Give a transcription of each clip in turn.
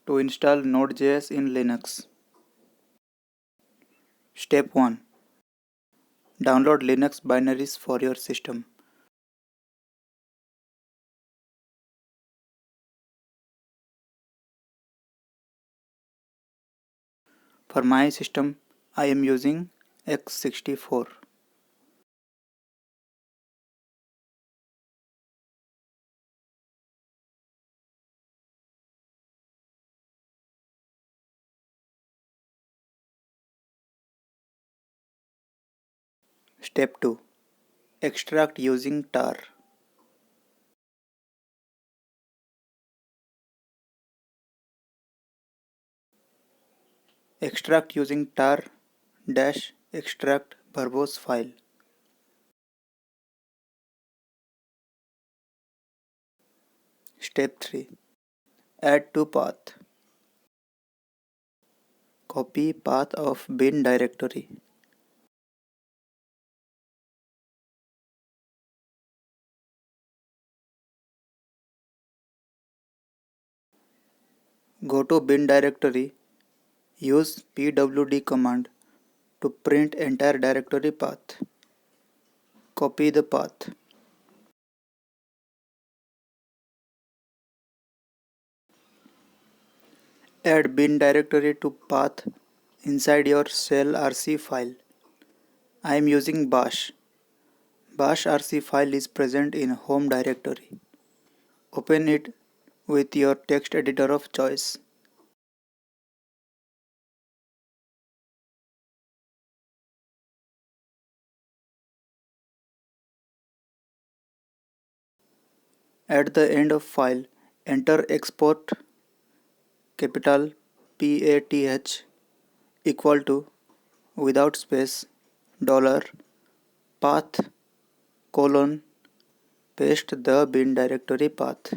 To install Node.js in Linux. Step 1. Download Linux binaries for your system. For my system, I am using x64. Step 2. Extract using tar. Extract using tar-extract verbose file. Step 3. Add to path. Copy path of bin directory. Go to bin directory. Use pwd command to print entire directory path. Copy the path. Add bin directory to path inside your shell rc file. I am using bash. Bashrc file is present in home directory. Open it with your text editor of choice. At the end of file, enter export capital PATH equal to without space dollar path colon paste the bin directory path.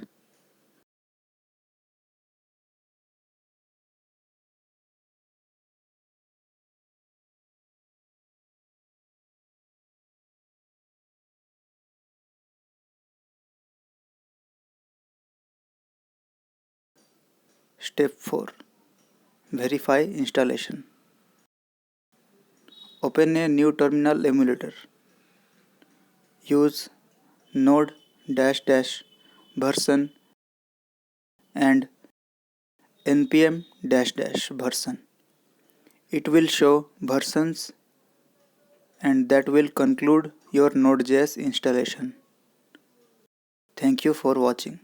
Step 4. Verify installation. Open a new terminal emulator. Use node version and npm version. It will show versions and that will conclude your Node.js installation. Thank you for watching.